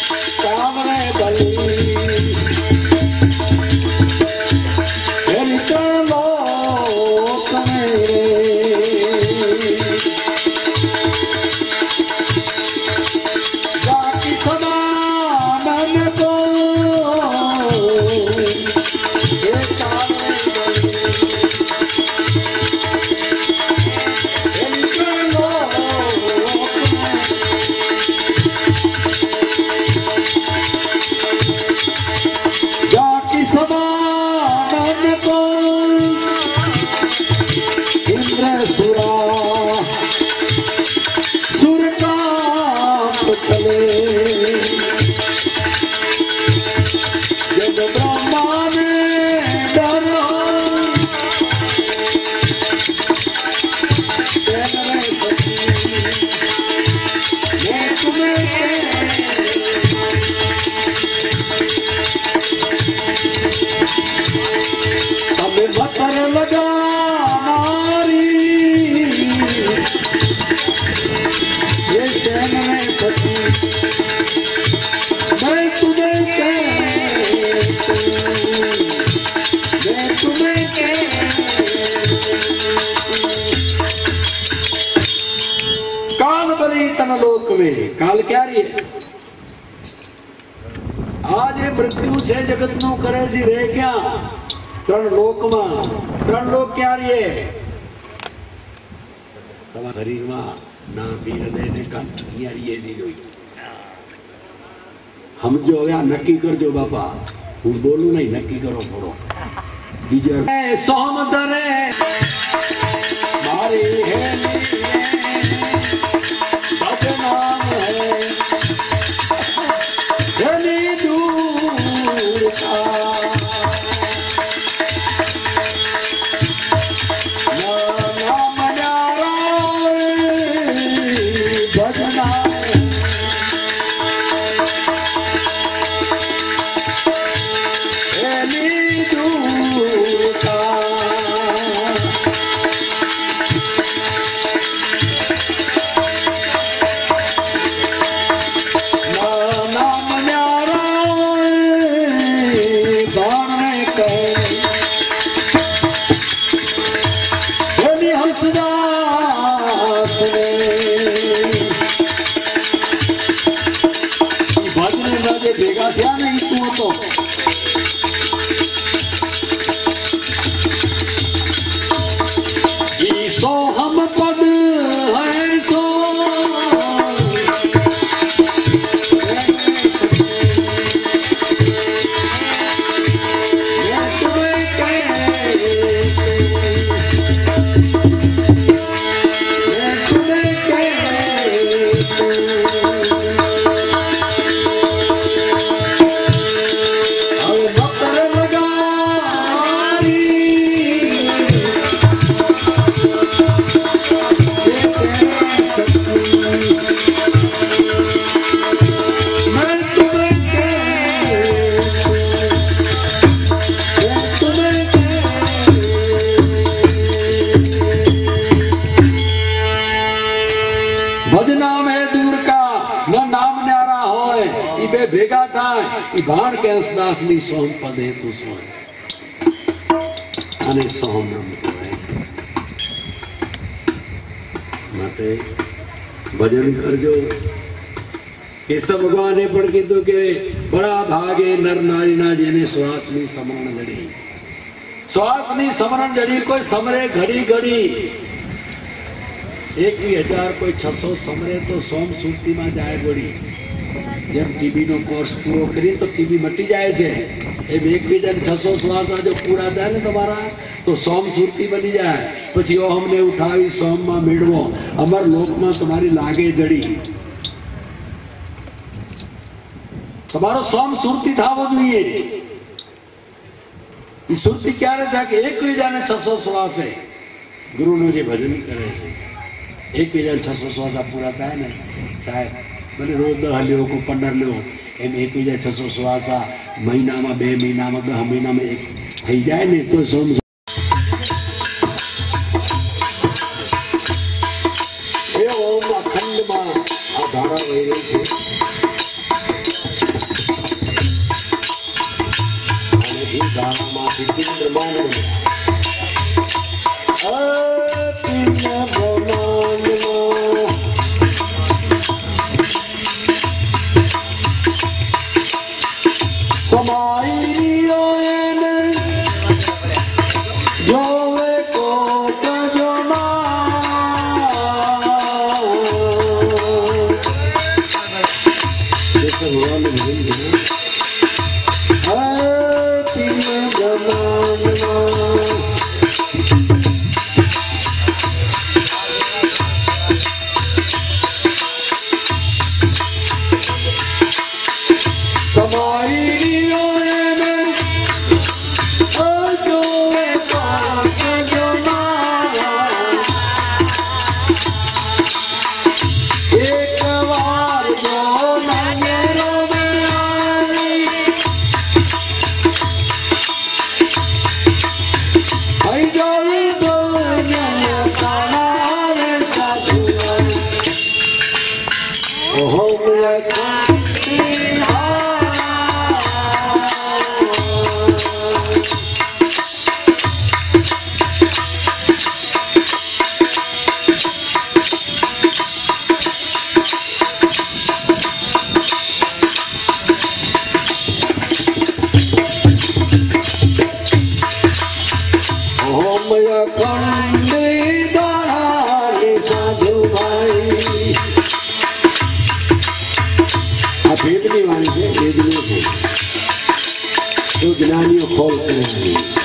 काम रे बली लोक मेरे बाकी समान को लोक में काल क्या रही है आज ये मृत्यु छे जगत नु करे जी रे क्या त्रण लोक में त्रण लोक क्या रही है तमा शरीर में ना भी हृदय ने कंठ किया रही है जी जोई हम जो या नक्की कर जो बापा हूं बोलू नहीं नक्की करो थोड़ो बीजे सोम दरे मारी है नाम है गली दूर का नाम न्यारा भजना गली दूर का भेगा क्या नहीं तू तो सो हम पद है सो भेगा था भाण के हंसदास नी सोम पदे तू सोम अने सोम नाम माटे भजन करजो केशव भगवान ने पण कीधुं के बड़ा भागे नर नारी ना जेने श्वास नी समरण जड़ी श्वास नी समरण जड़ी कोई समरे घड़ी घड़ी 1000 कोई 600 समरे तो सोम सुरती में जाए गोड़ी जब टीबी नो कोर्स पूरो करी तो टीबी मटी जाए से ए 1600 श्वास जो पूरा था ने तुम्हारा तो सोम सुरती बनी जाए पछी ओ हमने उठावी सोम में मेड़वो अमर लोक में तुम्हारी लागे जड़ी तुम्हारो सोम सुरती थावो જોઈએ ई सुरती क्यारे था कि एक बीजाने 600 श्वास है गुरु नो जे भजन करे एक बीजाने 600 श्वास पूरा था ने साहब भले रोज 10 लो को 15 लो एम एक बीजा 600 श्वास महीना में 2 महीना में 10 महीना में एक थई जाए ने तो सोम ए ओम अखंड में आ धारा वही रही छे तो भगवान ने भजन किया। तो ज्ञानियों खोलते हैं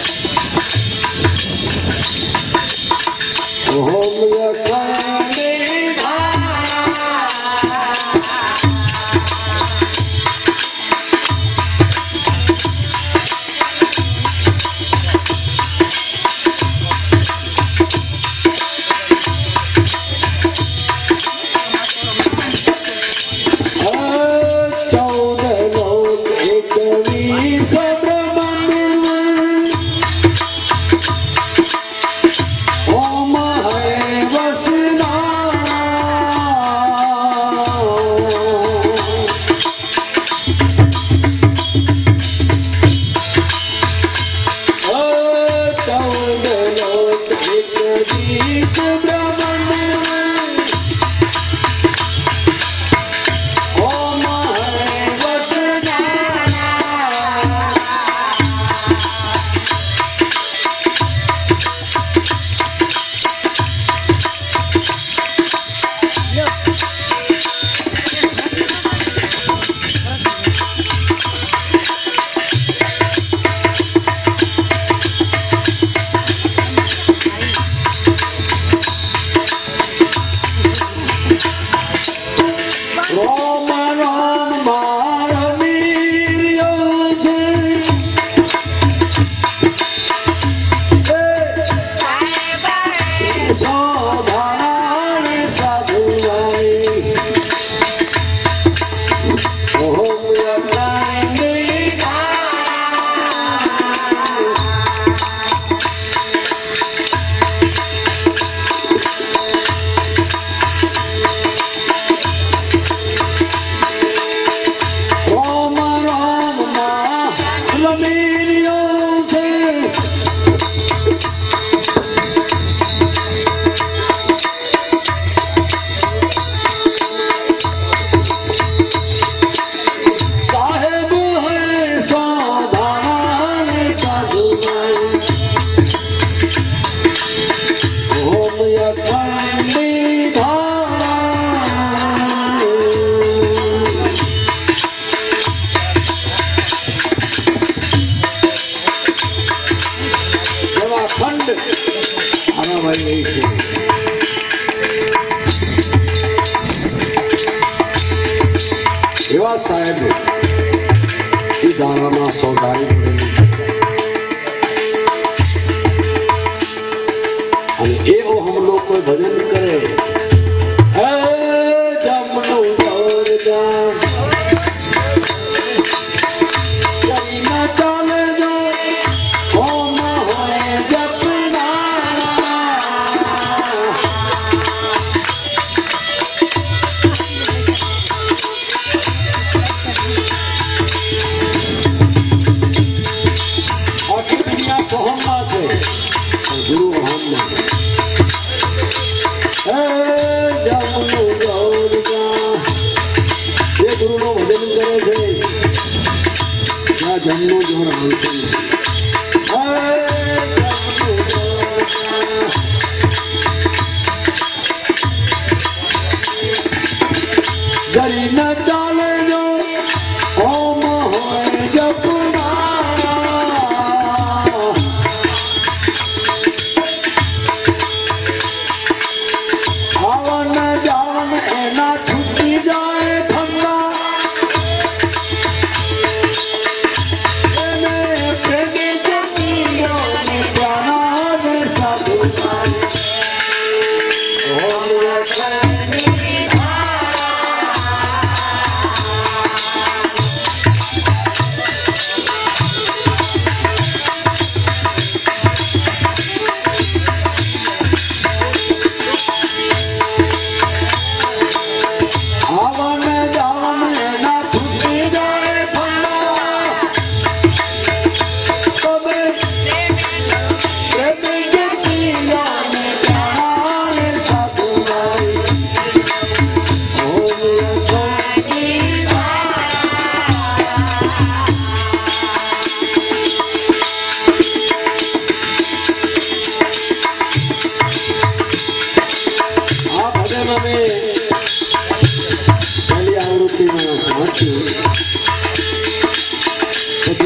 એવા સાહેબ એ દાણાના સોદારી પડેલી છે અને એવો હમલો કોઈ ભજન કરે હે જમનું દોરજા જઈના ચાલે જો ઓમ હોય જપના गुरु मोहम्मद ये गुरु नो भजन करे थे क्या जमनो जोर बोलते जरी न चाले जो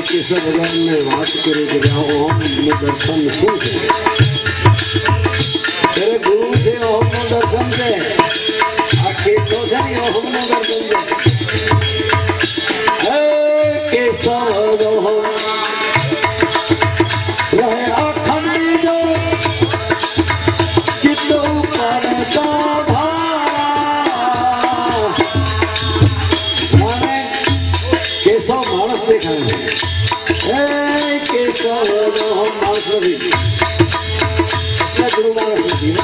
કેશવ ભગવાનને વાત કરી કે ઓમનું દર્શન શું છે? ત્યારે ગુરુ છે ઓમનું દર્શન છે, આ કેશવ છે ને ઓમનું દર્શન છે. હે કેશવ રહે અખંડ જો ચિત્ત ઉપર કેશવ માણસ દેખાય છે. કેશવ માણસ નથી, ગુરુ માણસ નથી.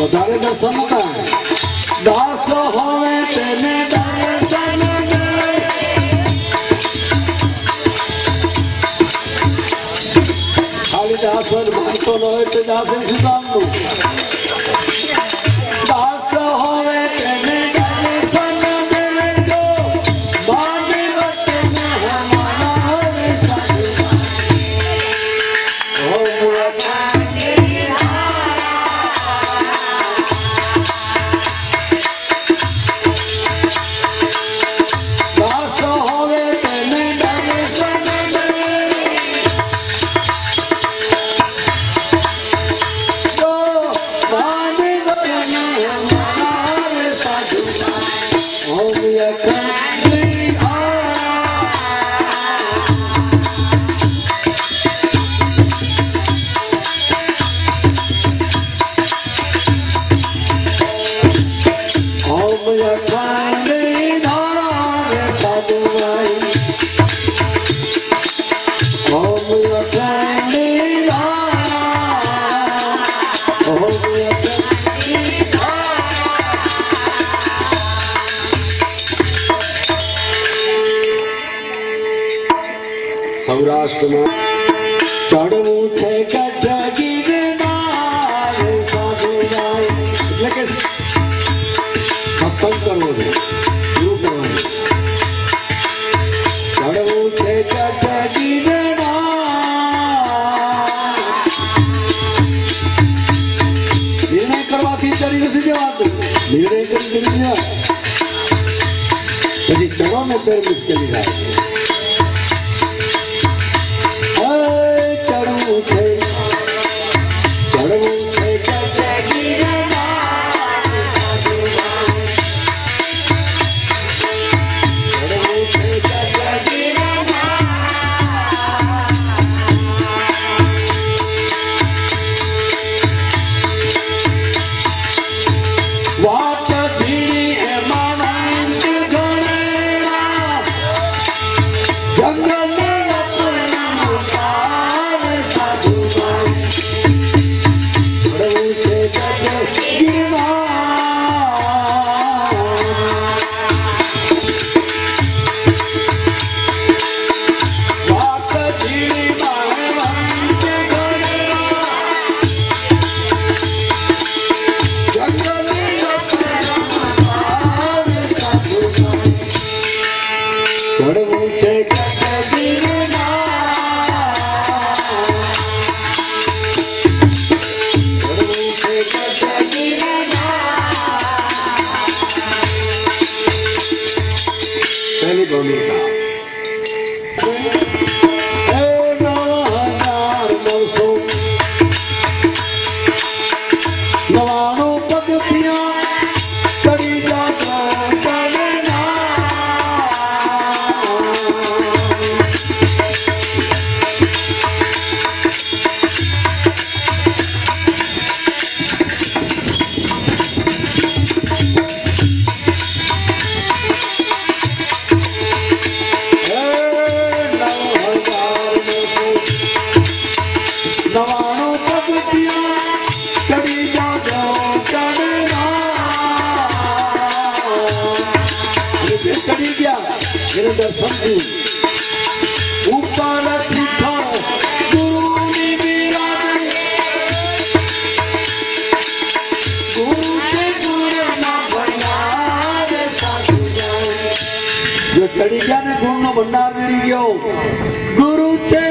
વધારે દર્શન થાય દાસ હવે તેને દર્શન દે. ખાલી દાસ માનતો ન હોય તો દાસ શું કામનું? દાસ હવે તેને દર્શન દે જો માને વચન હમારા રે સાધુ. સૌરાષ્ટ્રમાં ચડવું છે ગઢ ગિરનાર સાધુરાય, એટલે કે સત્સંગ કરવો છે, ગુરુ કરવાનું. ચડવું છે ગઢ ગિરનાર, નિર્ણય કરવાથી ચડી નથી જવાતું, નિર્ણય કરી ચડી જવા પછી ચડો ને ત્યારે મુશ્કેલી થાય છે. ચડવું છે એને દર્શન થયું ઉપર શીખો ગુરુની બિરાજ ગુરુ છે ગુરુના ભંડાર સાધુ જો ચડી ગયા ને ગુરુનો ભંડાર મળી ગયો ગુરુ છે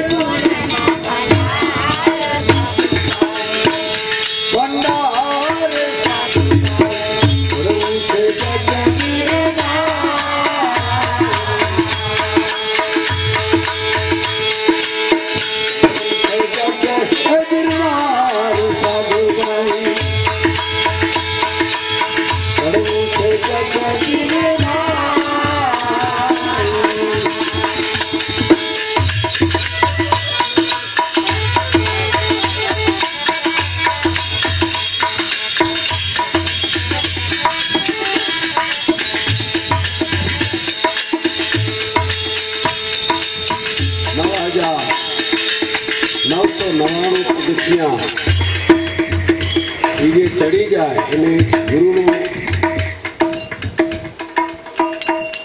ચડી જાય એને ગુરુનું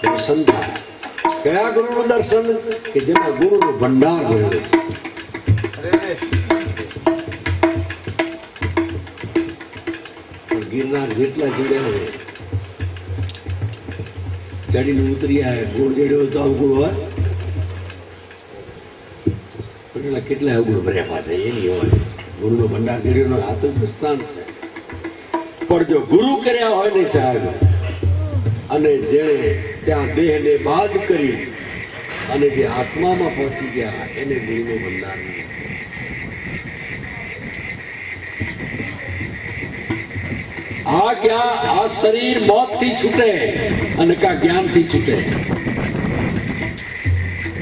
દર્શન થાય કયા ગુરુનું દર્શન કે જેના ગુરુનો ભંડાર ભર્યો છે ગિરનાર જેટલા ચડ્યા હોય ચડીને ઉતરી આવે ગુણ ચડ્યો તો અવગુણ હોય કેટલા અવગુણ ભર્યા પાછા એની હોય ગુરુનો ભંડાર ચડ્યો આ તો દસ્તાન છે પણ જો ગુરુ કર્યા હોય ને સાહેબ અને જેણે ત્યાં દેહને બાદ કરી અને જે આત્મામાં પહોંચી ગયા એને ગુરુનો ભંડાર આ ક્યાં આ શરીર મોતથી છૂટે અને કા જ્ઞાનથી છૂટે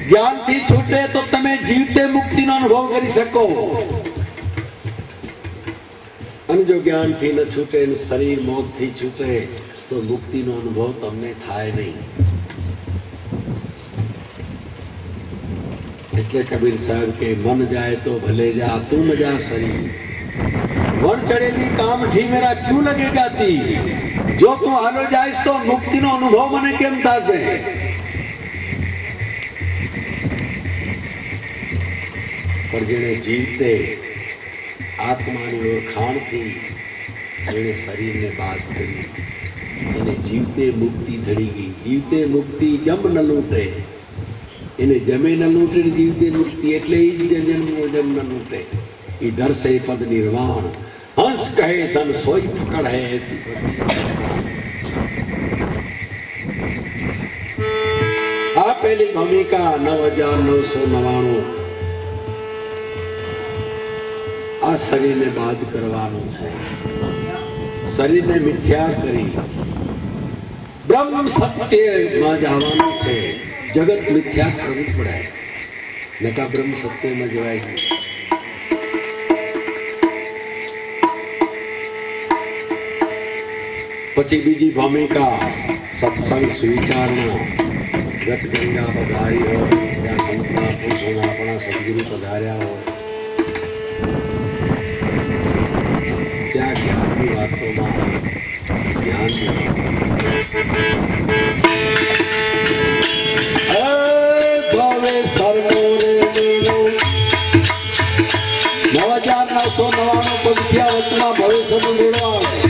જ્ઞાનથી છૂટે તો તમે જીવતે મુક્તિનો અનુભવ કરી શકો અને જો જ્ઞાનથી ન છૂટે શરીર મોતથી છૂટે તો મુક્તિનો અનુભવ તમને થાય નહીં એટલે કબીર સાહેબ કે મન જાય તો ભલે જા તું ન જા શરીર મન ચડેલી કામઠી મેરા ક્યું લગેગા તી જો તું હાલો જાઈશ તો મુક્તિનો અનુભવ મને કેમ થશે પણ જેને જીવતે આત્માની ઓળખાણથી એને શરીરને બાદ કરી એને જીવતે મુક્તિ ધડી ગઈ જીવતે મુક્તિ જમ ન લૂંટે એને જમે ન લૂંટે જીવતે મુક્તિ એટલે જન્મ ન લૂંટે इधर से पद निर्वाण हंस कहे धन सोई पकड़ है ऐसी आ पहली भूमिका 9999 आ शरीर ने बात करवानो है शरीर ने मिथ्या करी ब्रह्म सत्य में जावानो है जगत मिथ्या करવું પડે નકા બ્રહ્મ સત્ય માં જવાય પછી બીજી ભૂમિકા સત્સંગ સુવિચારણા ગત ગંગા પધારી હોય ત્યાં સંતના પુરુષોના આપણા સદગુરુ પધાર્યા હોય ત્યાં જ્ઞાનની વાતોમાં ધ્યાન ભવે સર્વોરે મેલો 9999 પંક્તિયા વચમાં ભવિષ્યનો મેળો આવે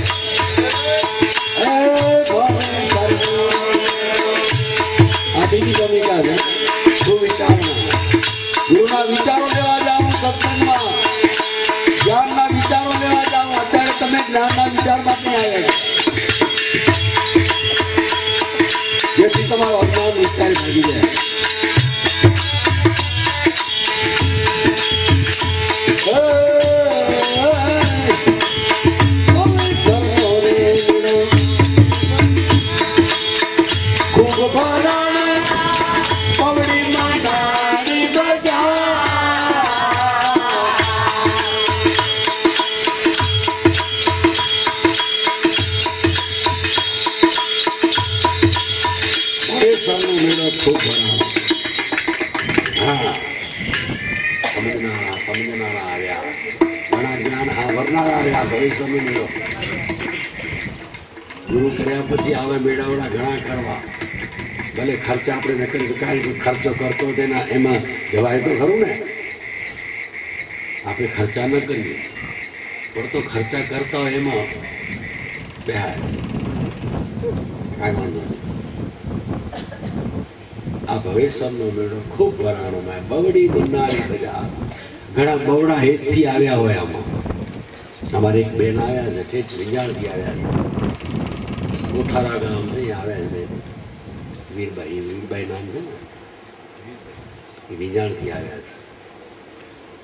ગુરુના વિચારો લેવા જાઉં સત્સંગમાં જ્ઞાનના વિચારો લેવા જાઉં અત્યારે તમે જ્ઞાનના વિચારમાં પણ આવ્યા જેથી તમારો અજ્ઞાન વિચાર ભાગી જાય સમજનારા આવ્યા ઘણા જ્ઞાન આવરનારા આવ્યા ભવિષ્યનો મેળો ગુરુ કર્યા પછી આવે મેળાવડા ઘણા કરવા ભલે ખર્ચા આપણે ન કરીએ તો કાંઈ ખર્ચો કરતો તેના એમાં જવાય તો ખરું ને. આપણે ખર્ચા ન કરીએ પણ તો ખર્ચા કરતા હોય એમાં બેહાય કાંઈ વાંધો નહીં. આ ભવેશ્વરનો મેળો ખૂબ ભરાણોમાં બવડી બનનારી બધા ઘણા બવડા હેતથી આવ્યા હોય. આમાં અમારે એક બેન આવ્યા છે, ઠેઠ વિંજાણથી આવ્યા છે, કોઠારા ગામ છે, આવ્યા છે બેન વીરબાઈ નામ છે ને, એ વિંજાણથી આવ્યા છે.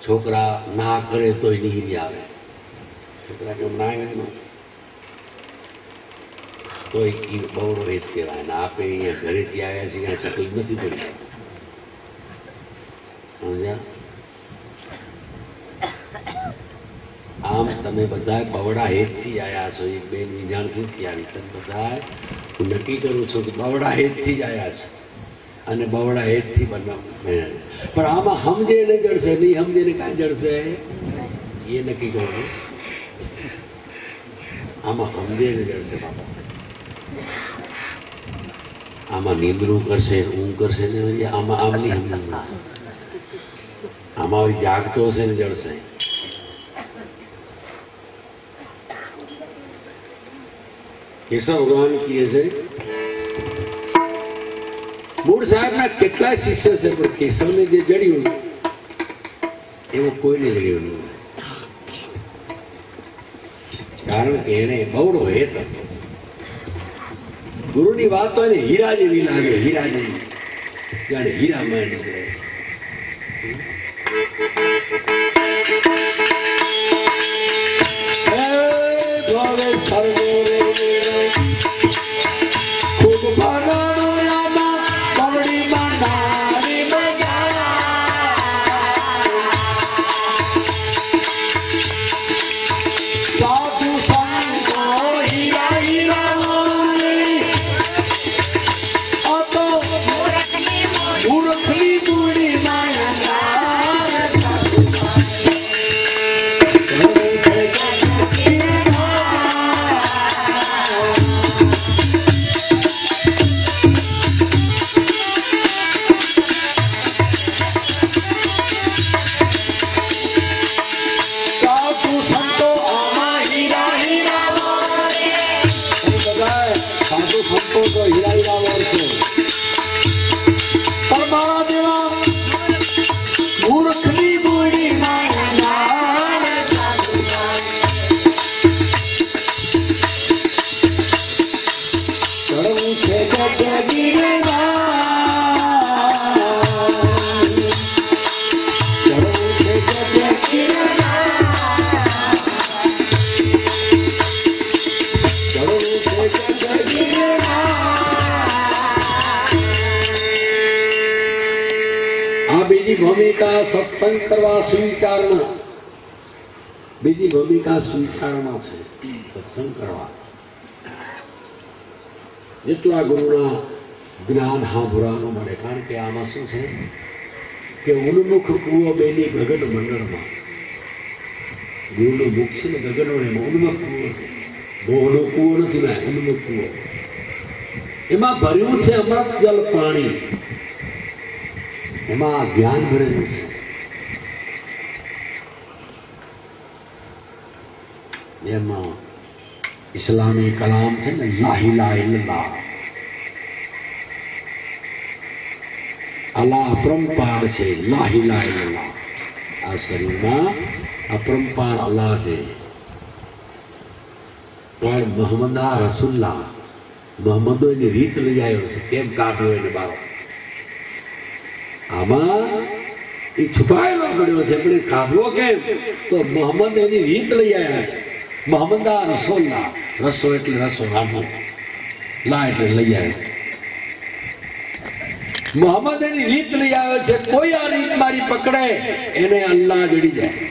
છોકરા ના કરે તો નીરી આવે, છોકરા કેમ ના આવે તો એ બવડો હેત કહેવાય ને. આપણે અહીંયા ઘરેથી આવ્યા છીએ, અહીંયા તકલીફ નથી પડી. સમજ્યા? આમ તમે બધા બવડા હેતથી આવ્યા છો. એક બેન વિંજાણથી આવી. તમે બધા હું નક્કી કરું છું કે બવડા હેતથી જ આવ્યા છે અને બવડા હેતથી બનાવ. પણ આમાં સમજે ને જડશે, નહીં સમજે ને કાંઈ જડશે એ નક્કી કરું છું. આમાં સમજે ને જડશે બાપા. આમાં નિંદ્રું કરશે, ઊંઘ કરશે ને આમાં આમ નહીં સમજ. આમાં વળી જાગતો હશે ને જડશે. કેશવ ભગવાન કહે છે, મૂળ સાહેબના કેટલાય શિષ્ય છે પણ કેશવને જે જડ્યું એમાં કોઈને જડ્યું નહીં. કારણ કે એને બવડો હેત હતો. ગુરુની વાત તો એને હીરા જેવી લાગે, હીરા જેવી, જાણે હીરામાં નીકળે. ભૂમિકા સત્સંગ કરવા સુવિચારના, બીજી ભૂમિકા સુવિચારમાં છે. સત્સંગ કરવા જેટલા ગુરુના જ્ઞાન સાંભળવાનું મળે. કારણ કે આમાં શું છે કે ઉન્મુખ કૂવો બેની ગગન મંડળમાં, ગુરુનું મુખ છે ને ગગન એમાં ઉન્મુખ કૂવો છે. બોહનો કૂવો નથી ના, ઉન્મુખ કૂવો. એમાં ભર્યું છે અમૃત જલ પાણી, એમાં જ્ઞાન ભરેલું છે. એમાં ઇસ્લામી કલામ છે ને, લા ઇલાહા ઇલ્લલ્લાહ, અલ્લાહ અપરંપાર છે. લા ઇલાહા ઇલ્લલ્લાહ, આ શરીરમાં અપરંપાર અલ્લાહ છે. પણ મોહમ્મદા રસુલ્લાહ, મોહમ્મદો એની રીત લઈ આવ્યો છે, કેમ કાઢ્યો એને બારો. આમાં એ છુપાયેલો પડ્યો છે, પણ કાઢવો કેમ? તો મોહમ્મદ એની રીત લઈ આવ્યા છે. મોહમ્મદા રસોલ્લા, રસો એટલે રસો રામો, લા એટલે લઈ આવ્યો. મોહમ્મદ એની રીત લઈ આવ્યો છે. કોઈ આ રીત મારી પકડે એને અલ્લાહ જડી જાય.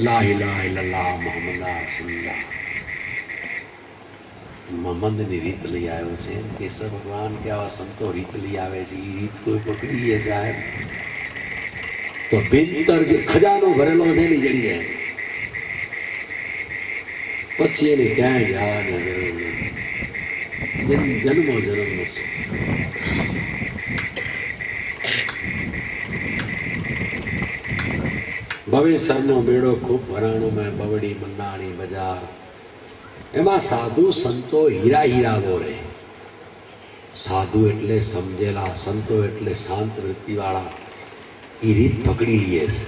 લા ઇલાહા ઇલ્લલ્લાહ મુહમ્મદા રસૂલુલ્લાહ. મોહમ્મદની રીત લઈ આવ્યો છે. કેશવ ભગવાન કે આવા સંતો રીત લઈ આવે છે, એ રીત કોઈ પકડી લે સાહેબ તો ભીતર જે ખજાનો ભરેલો છે ને જડી જાય. પછી એને ક્યાંય જવાની જરૂર નથી. जन्मो जन्मनो सुख। भवेसरनो मेड़ो खूब भराणो में बवड़ी मन्नाणी बजार एमा साधु संतो हीरा हीरा बोरे। साधु एटले समझेला, संतो एटले शांत वृत्ति वाला। ई रीत पकड़ी लिए छे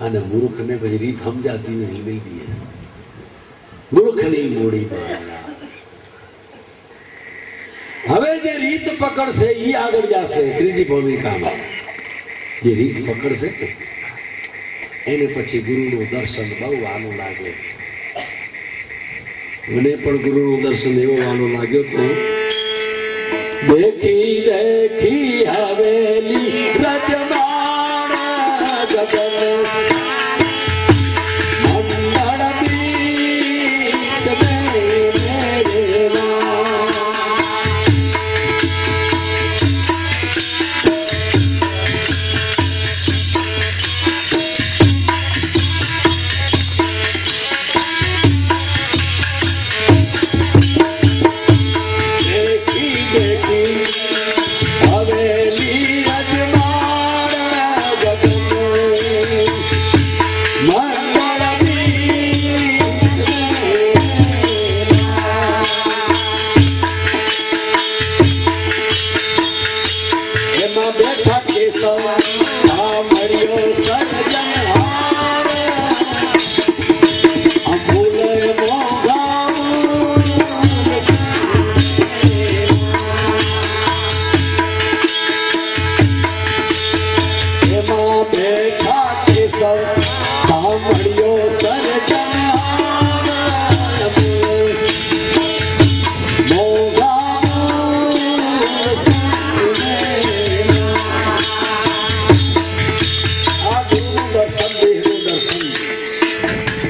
अने मूर्ख ने बड़ी रीत समझाती नहीं मिलती है। मूर्ख नहीं मोड़ी पाया। हवे जे रीत पकड़ से ई आगळ जासे। त्रीजी भूमिका में जे रीत पकड़ से एने पछी गुरुનું દર્શન બહુ આનું લાગે। મને પણ ગુરુનું દર્શન એવો આનો લાગ્યો તો देखी देखी हवेली रजमाण गगन मंगल बीच में मेरे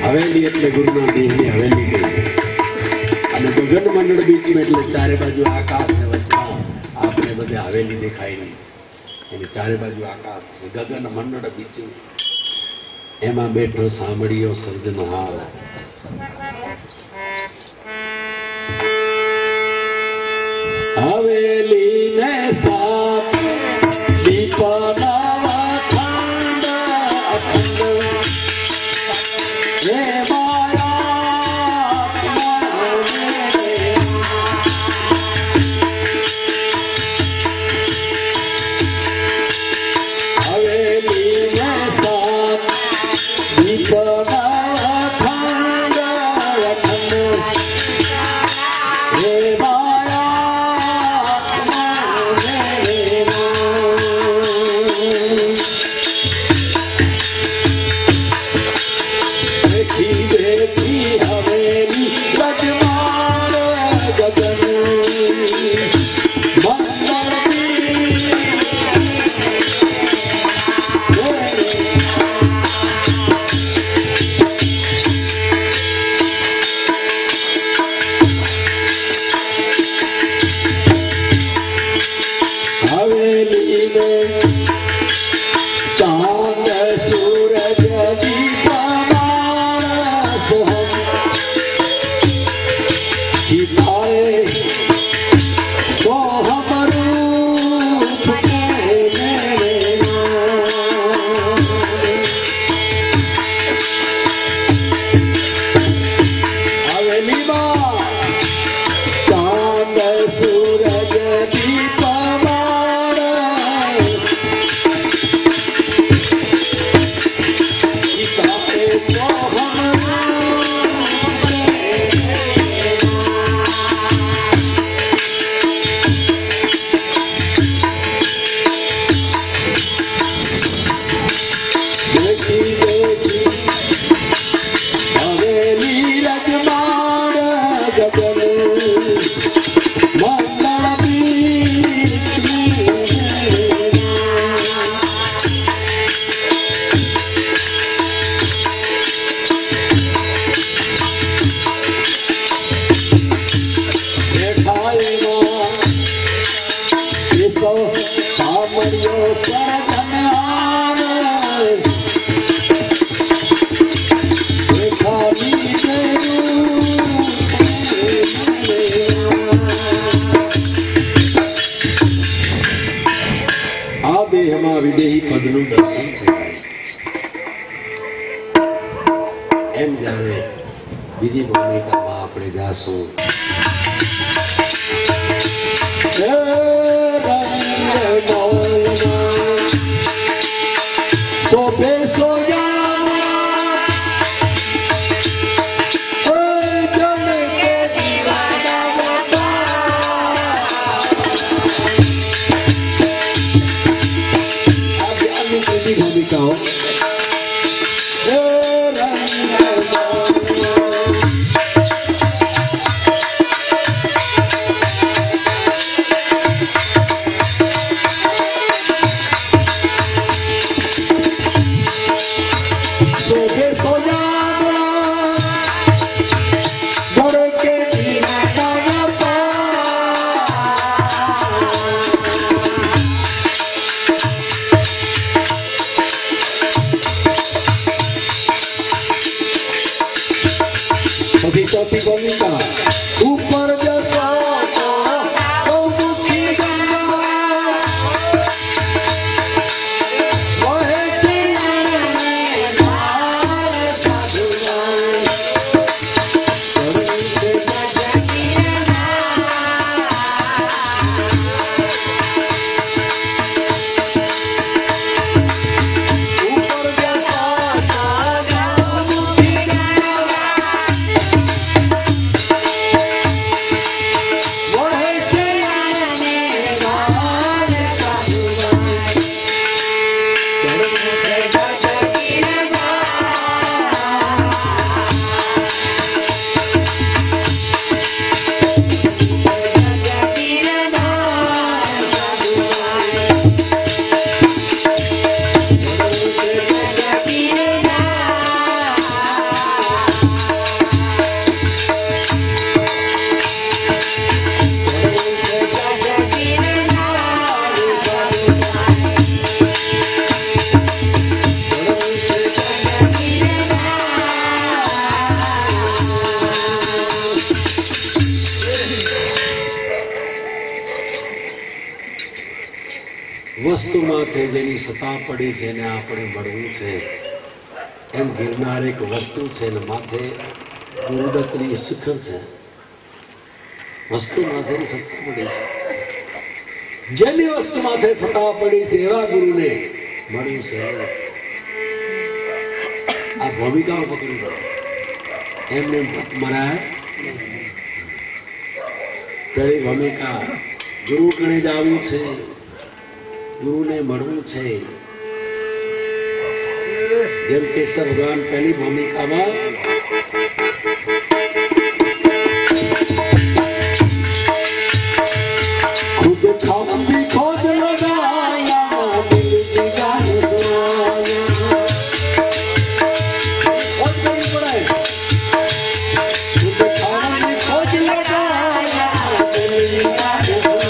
हवेली એટલે ગુરુના દેહની હવેલી ગઈ અને ગગન મંડળ બીચ में એટલે ચારે બાજુ આકાશ ને વચ્ચે આપણે બધે હવેલી દેખાયેલી છે અને ચારે બાજુ આકાશ છે ગગન મંડળ બીચ એમાં બેઠો સાંભળ્યો સર્જનહાર हवेली ने साथ दीपना બીજી ભૂમિકામાં આપણે ગાશું સોપે સોયા भूमिकाओं चौथी भूमिका ऊपर जैसा वस्तु माथे जेनी सता पड़ी छे ने आपणे मळवुं छे एम गिरनार एक वस्तु छे ने माथे गुरुदत्तनी शिखर छे वस्तु माथे सता पड़ी छे जेनी वस्तु माथे सता पड़ी छे एवा गुरुने मळ्युं छे आ भूमिकाओ पकड़ी लो एमने मराय पहली भूमिका गुरु कणे जाव्युं छे गुरु ने मळवुं छे जेम केशव भगवान पहली भूमिका में खुद खांदी खोद लगाया दिल की गान सुनाया बहुत बड़ी पढ़ाई खुद खांदी खोद लगाया दिल की गान सुनाया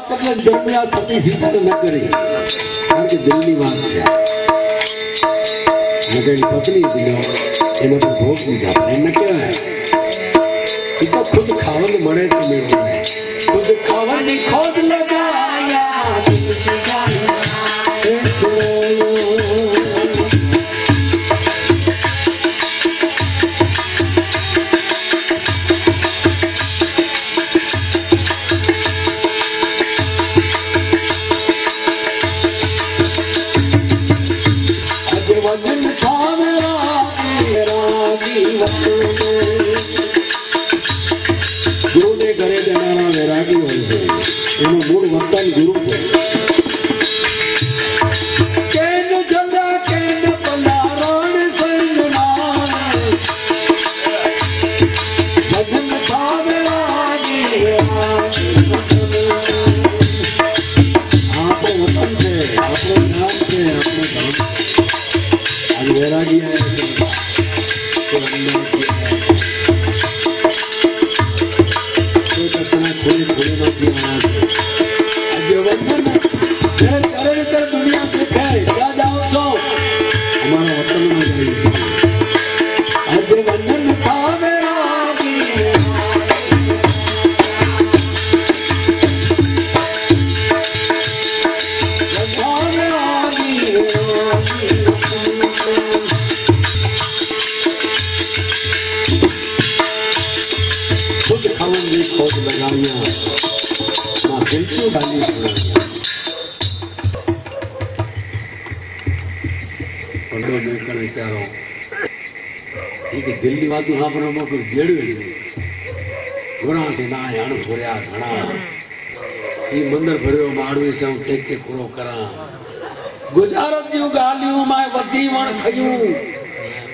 વાત એટલે જન્મ્યા સતી સીતા ન કરી કારણ કે દિલની વાત છે નગરની પત્ની દિલો એને પર ભોગ દીધા પણ એમને કહેવાય એ તો ખુદ ખાવાનું મળે તો મેળવો ખુદ ખાવાની ખોદ લગાયા गुरु ने घरे देनारा वैरागी होय छे एनो मूળ વતન ગુરુ છે કેન જંગા કેન પલારણ સંગના ભજન ભાવે રાગી આપણો વતન છે આપણો નામ છે આપણો ધર્મ આ વૈરાગી આયા છે खोले खोले नहीं आज वंदन मेरे चरण कर दुनिया से कहे क्या जाओ छो हमारा वतन में गई से आज वंदन था मेरा खुद खावन की खोज लगाइया मां दिल क्यों डाली पंडो में कण विचारो एक दिल की बात वहां पर मो को जेड़ो ही गुरा से ना हण भरया घणा ई मंदिर भरियो माड़वी से टेक के पूरो करा गुजारत जो गालियों माय वधी वण थयूं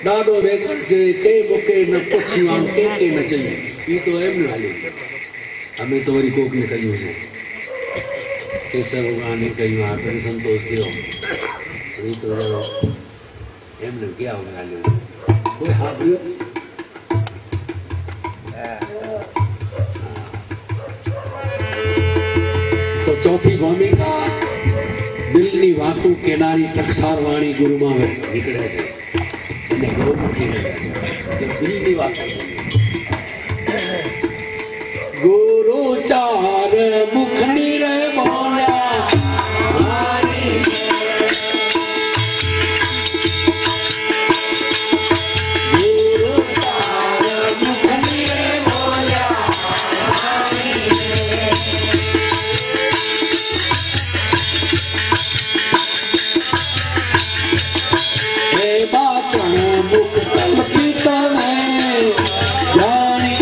डाडो रेकड़ जे के मोके न पुछियो के न चाहिए ई तो एम न हाले हमें तो वरी कोक ने कहियो छे कैसे भगवान ने कहियो आ पर संतोष दियो ई तो एम ने क्या हो हाले कोई हाथ तो चौथी भूमिका दिलनी वातों केनारी टकसार वाणी गुरु मां निकळे छे ने गौमुखी ने दिलनी वातों गुरु चार मुख निरे बोला गुरु चार मुख निरे बोला हे बातन मुख कल्पिता में जानी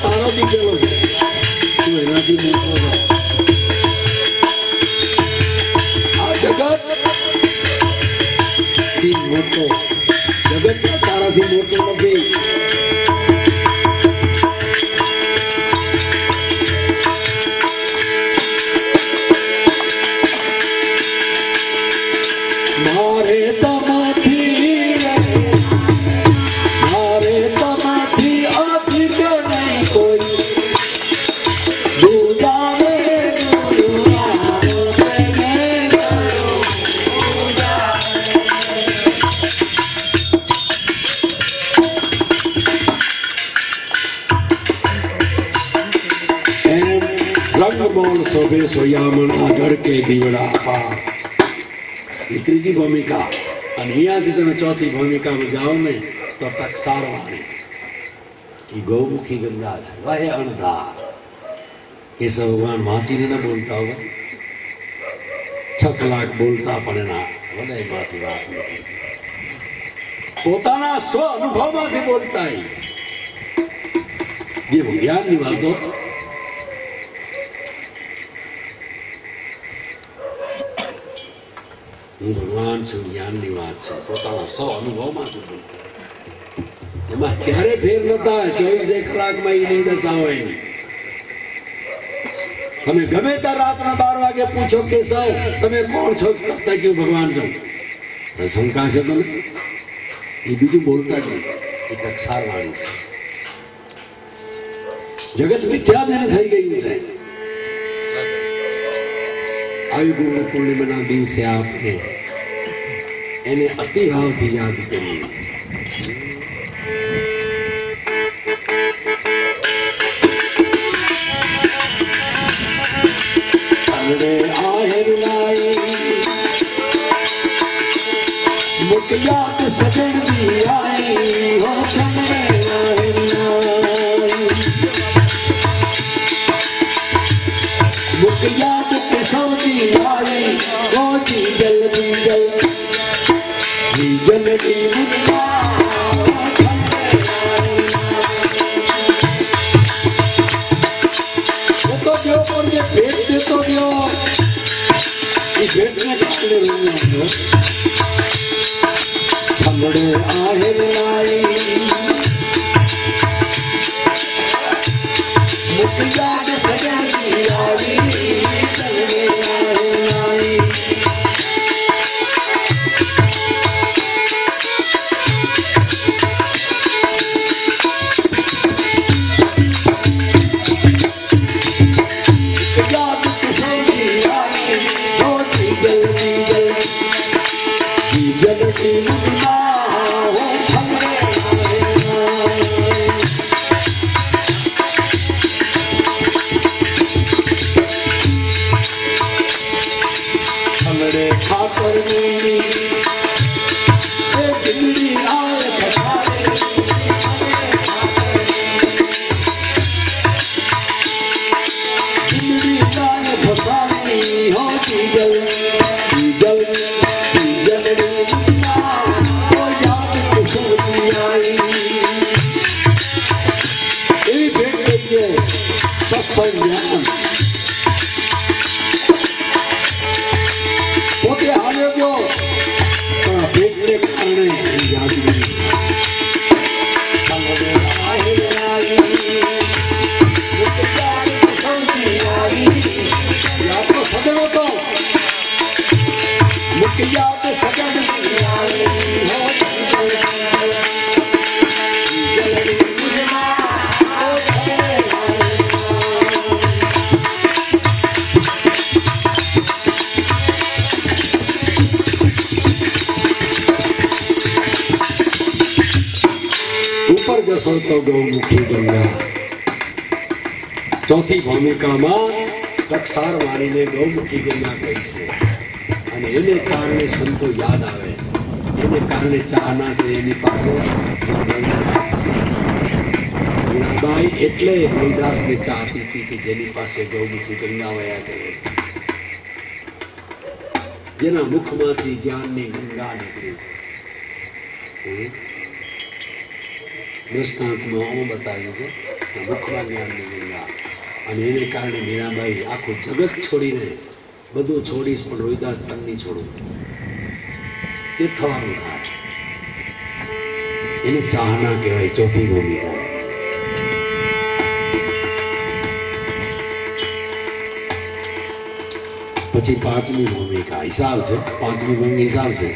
तारो दिखेलो तू एनाथी मोटो आ जगत थी मोटो जगत का तारा थी मोटो नहीं मारे तमाथी बोल सोबे सोयामण आजड़ के दीवड़ा पा तीजी भूमिका चौथी भूमिका में जाओ में तो टकसार वाणी की गौमुखी गंगा वह अणधार કેશવ ભગવાન વાંચીને ન બોલતા હોય, 6 લાખ બોલતા પણ એના હૃદયમાંથી વાત નથી, પોતાના સ્વ અનુભવમાંથી બોલતા. જે જ્ઞાનની વાતો હું ભગવાન છું, જ્ઞાનની વાત છે, પોતાના સ્વ અનુભવમાંથી બોલતા. એમાં ક્યારે ફેર નતા. 24 કલાકમાં એ નહીં દશા હોય નહીં. તમે ગમે ત્યાં રાતના 12 વાગે પૂછો કે સૌ તમે કોણ છો, કરતા કેવું ભગવાન છો. શંકા છે તમે, એ બીજું બોલતા જ નહીં. એ ટકસાર વાણી છે. જગત મિથ્યાધીન થઈ ગયું છે. આવી ગુરુ પૂર્ણિમાના દિવસે આપણે એને અતિભાવથી યાદ કરીએ. याद सजन दी आई हो चंद्रे मुख याद के सौदी आई हो जी जल दी वो तो जो पर जे भेट दे तो जो ये भेट ने काले रहूंगा छमड़े आहेर लाई मुख याद सजन दी आई चलने आहेर लाई याद सजन आई होती जल्दी जल्दी खाकर मेरी जिंदगी आए जिंदगी आए फसानी हो जीजल याद सजनी आई एवी भेट करिए सत्संग ज्ञान પોતે આવ્યો ગયો પણ ભેટને કારણે યાદ નહીં. યાદ તો સજન હતો મુખ યાદ સજન ऊपर जसो तो गौमुखी गंगा. चौथी भूमिकाમાં ટકસાર વાણીને ગૌમુખી ગંગા કહી છે. અને એને કારણે સંતો યાદ આવે, એને કારણે ચાહના છે એની પાસે. મીરાબાઈ એટલે હરિદાસને ચાહતી હતી કે જેની પાસે ગૌમુખી ગંગા વયા કરે, જેના મુખમાંથી જ્ઞાનની ગંગા નીકળી. દૃષ્ટાંતમાં હું બતાવ્યું છે મુખમાં જ્ઞાનની ગંગા. અને એને કારણે મીરાબાઈ આખું જગત છોડીને બધું છોડીશ પણ રોહિદાસ તન નહીં છોડું, તે થવાનું થાય. એને ચાહના કહેવાય. ચોથી ભૂમિકા. પછી પાંચમી ભૂમિકા હિસાબ છે. પાંચમી ભૂમિકા હિસાબ છે.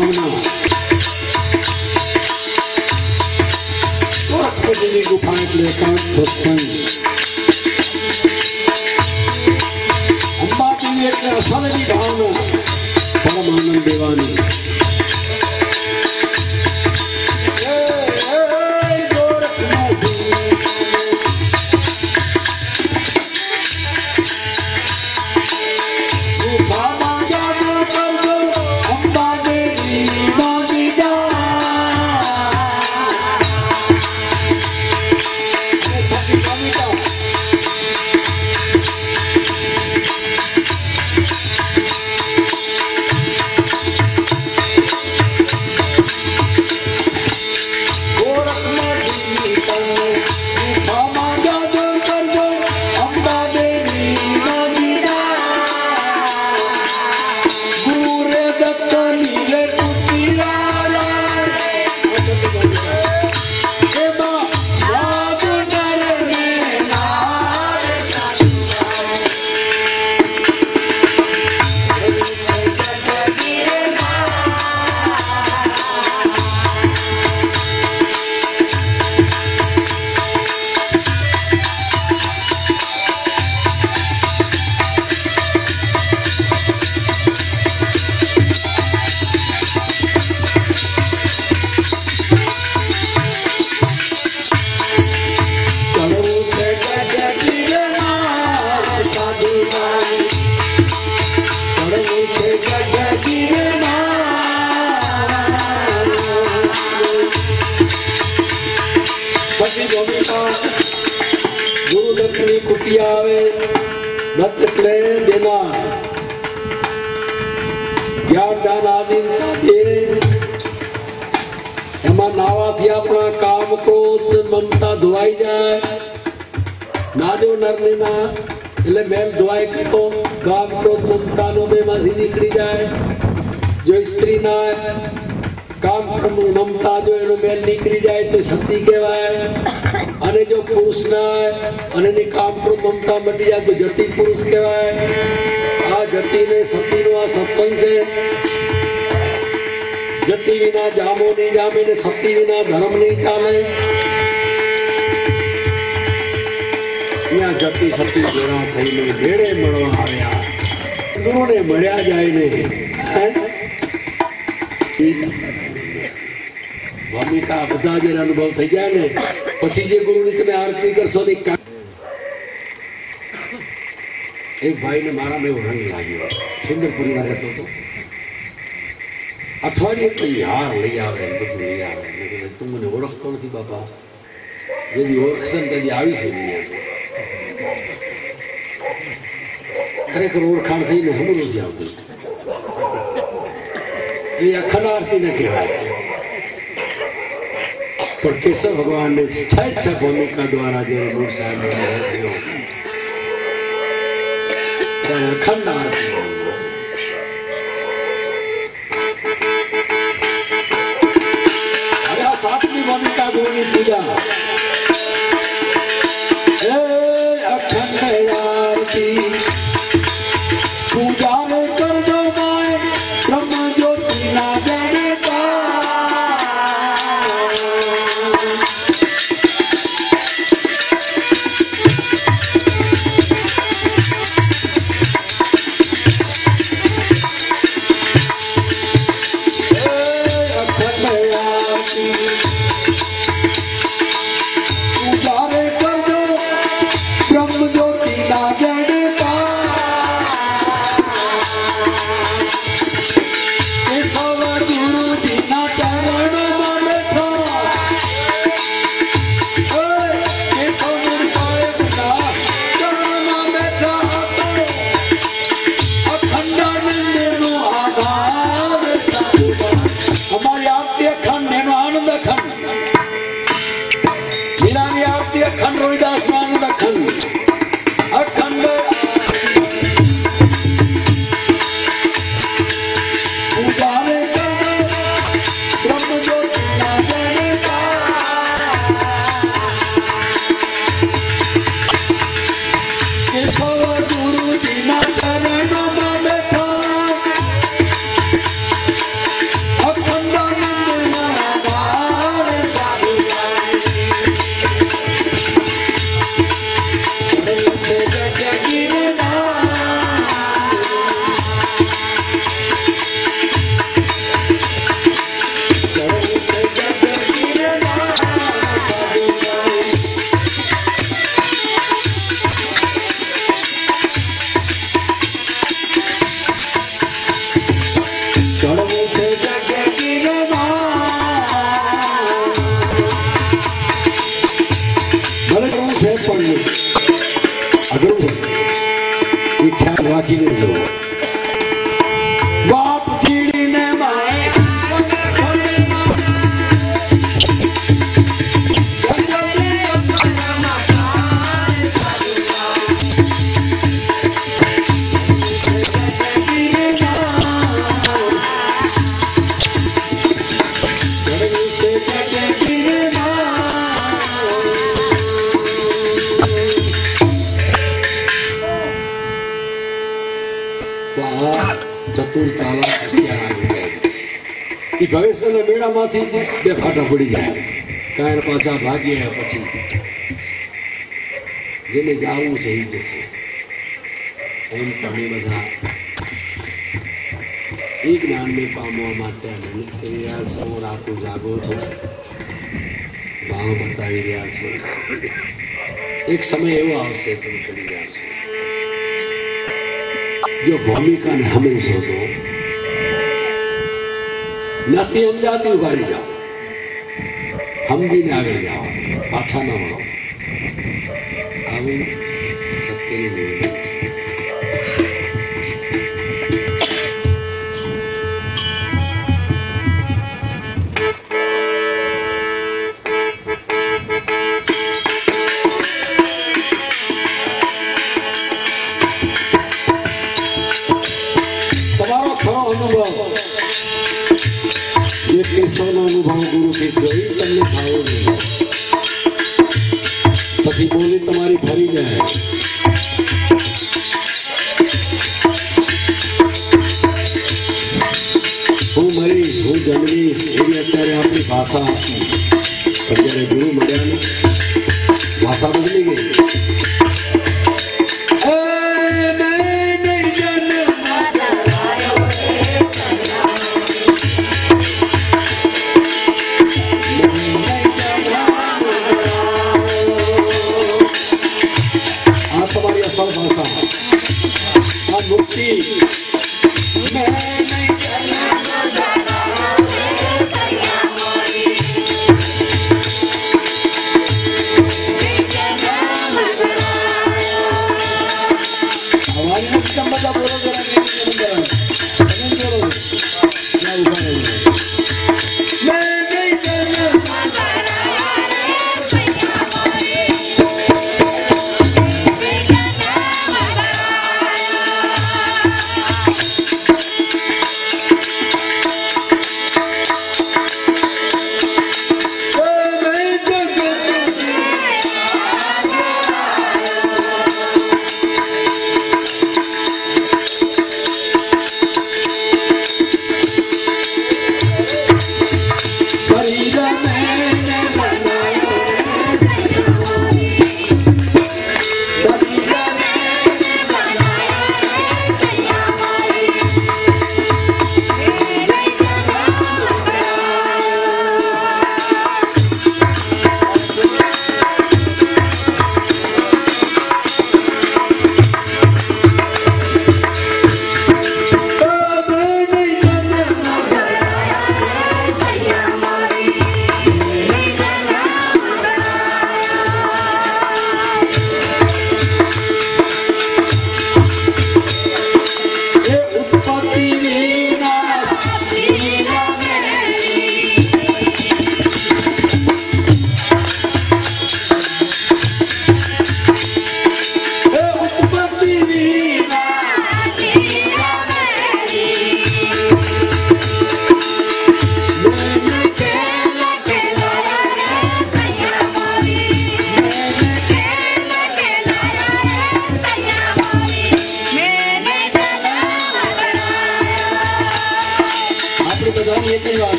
भावना गोरखपुर गुफा एकांत सत्संग अंबा देवी એટલે અસલની ભાવના પરમાનંદ દેવાની गुरु दक्षिणी कुटिया आवे नत એટલે દેના જ્ઞાન દાન આદિ દે એમાં નાવાથી આપણા કામ ક્રોધ મમતા ધોવાઈ જાય નાજો નરને ના એટલે મેલ ધોવાઈ ગયો કામ ક્રોધ મમતા નો બેમાંથી નીકળી જાય જો સ્ત્રી ના કામ ક્રોધ મમતા જો એનો મેલ નીકળી જાય તો સતી કહેવાય અને જો પુરુષ ના અને ની કામ ક્રોધ મમતા મટી જાય તો જતી પુરુષ કહેવાય આ જતી ને સતી નો આ સત્સંગ છે જતી વિના જામો નહીં જામે ને સતી વિના ધર્મ નહીં ચાલે અહીંયા જતી સતી ભેળા થઈને ભેળે મળવા આવ્યા ગુરુને મળ્યા જાય ને ભૂમિકા બધા જ અનુભવ થઈ ગયા ને પછી જે ગુરુની તમે આરતી કરશો ને એક ભાઈ ને મારા મેં રંગ લાગ્યો સુંદરપુરીમાં રહેતો હતો અઠવાડિયે તો હાર લઈ આવે બધું લઈ આવે મેં કીધું તું મને ઓળખતો નથી બાપા જેથી ઓળખશે ને તેથી આવી છે ખરેખર ઓળખાણ થઈને હમણાં જ આવતું એ અખંડ આરતી ન કહેવાય પણ કેશવ ભગવાન ને છ ભૂમિકા દ્વારા જયારે મૂળ સાહેબ અખંડ આરતી હવે આ સાતમી ભૂમિકા ગુરુની પૂજા અખંડ આરતી પૂજા ને કરજો માય બ્રહ્મ જ્યોતિ ના જને It's all right. રાખીને જો બાપ ચીડીને માય ચતુર ચાલાક હોશિયાર એ ભવિષ્યના મેળામાંથી બે ફાટા પડી જાય કાંઈ પાછા ભાગીએ પછી જેને જાવું છે એ જશે એમ તમે બધા એ જ્ઞાનને પામવા માટે મહેનત કરી રહ્યા છો રાતો જાગો છો ભાવ બતાવી રહ્યા છો એક સમય એવો આવશે તમે ચડી રહ્યા છો जो भूमिका ने हमेशा तो नहीं समझाती उभारी जाओ हम भी ने आगे जाओ पाछा ना बढ़ो आવું સત્યની નિવેદન છે કેશવનો અનુભવ ગુરુ થી ગઈ તમને ભાવો નહીં પછી બોલી તમારી ફરી જાય હું મરીશ હું જન્મીશ એવી અત્યારે આપણી ભાષા હતી પણ જ્યારે ગુરુ મળ્યા ને ભાષા બદલી ગઈ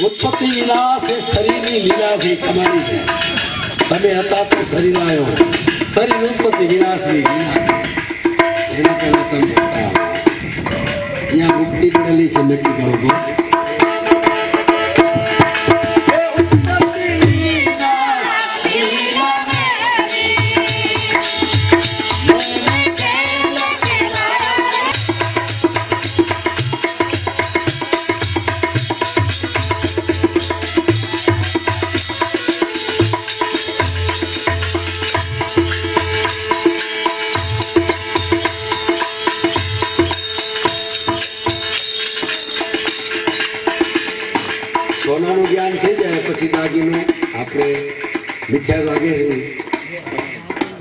उत्पत्ति विनाश ए शरीर की लीला थी तुम्हारी से तमे हता तो शरीर आयो शरीर उत्पत्ति विनाश की लीला एना पहले तमे हता यहाँ मुक्ति मिली से नक्की करो तो દાગીનો આપણે મિથ્યા લાગે છે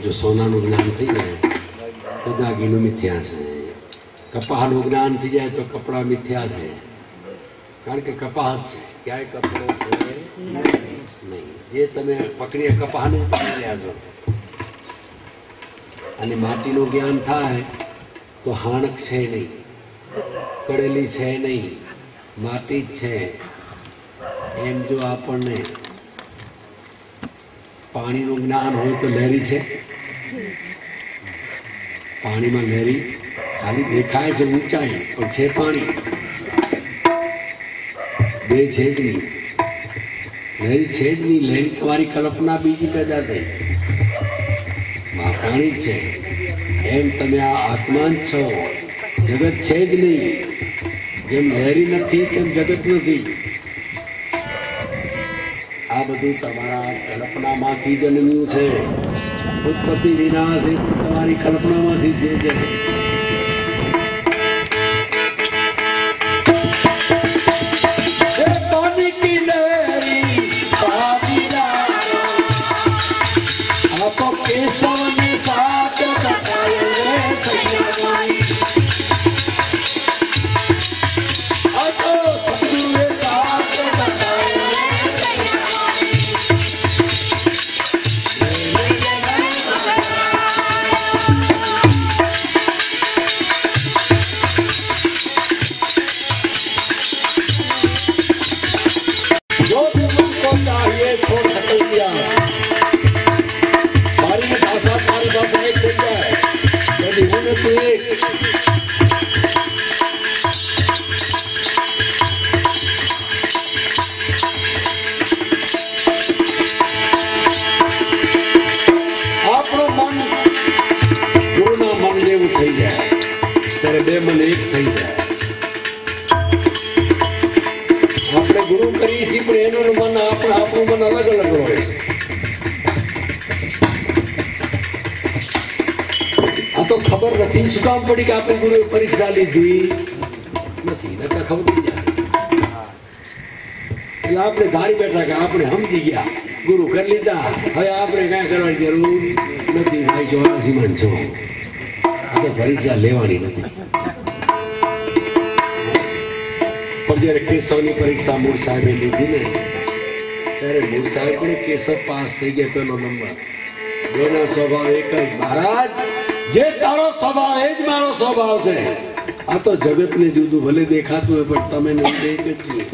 જો સોનાનું જ્ઞાન થઈ જાય તો દાગીનો મિથ્યા છે કપાહનું જ્ઞાન થઈ જાય તો કપડાં મિથ્યા છે કારણ કે કપાહ જ છે ક્યાંય કપડો છે નહીં એ તમે પકડીએ કપાહને જ પકડી રહ્યા છો અને માટીનું જ્ઞાન થાય તો હાણક છે નહીં કડેલી છે નહીં માટી જ છે એમ જો આપણને પાણીનું જ્ઞાન હોય તો લહેરી છે પાણીમાં લહેરી ખાલી દેખાય છે ઊંચાઈ પણ છે પાણી બે છે જ નહીં લહેરી છે જ નહીં લહેરી તમારી કલ્પના બીજી પેદા થઈ પાણી જ છે એમ તમે આ આત્મા જ છો જગત છે જ નહીં જેમ લહેરી નથી તેમ જગત નથી આ બધું તમારા કલ્પનામાંથી જન્મ્યું છે ઉત્પત્તિ વિનાશ એ તમારી કલ્પનામાંથી થયું છે બે મન એક થઈ જાય આપણે ગુરુ કરીએ છીએ પણ એનું મન આપણું મન અલગ અલગ હોય છે આ તો ખબર નથી શું કામ પડી કે આપણે ગુરુએ પરીક્ષા લીધી નથી નકર ખબર પડી જાય એટલે આપણે ધારી બેઠા કે આપણે સમજી ગયા ગુરુ કરી લીધા હવે આપણે કાંઈ કરવાની જરૂર નથી ભાઈ 84 મન છો આ તો પરીક્ષા લેવાની નથી પણ જ્યારે કેશવની પરીક્ષા મૂળ સાહેબે લીધી ને ત્યારે મૂળ સાહેબ પણ કેશવ પાસ થઈ ગયા પેલો નંબર બેના સ્વભાવ એક જ મહારાજ જે તારો સ્વભાવ એ જ મારો સ્વભાવ છે આ તો જગતને જુદું ભલે દેખાતું હોય પણ તમે નહીં એક જ છીએ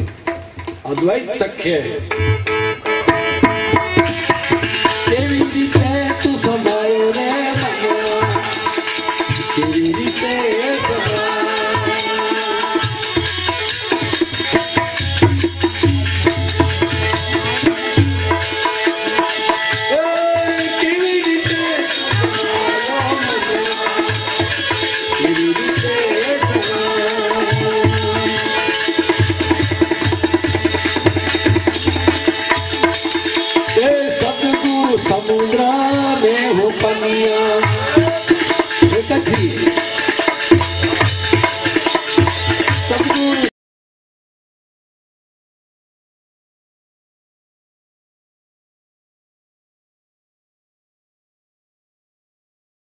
અદ્વૈત સખ્ય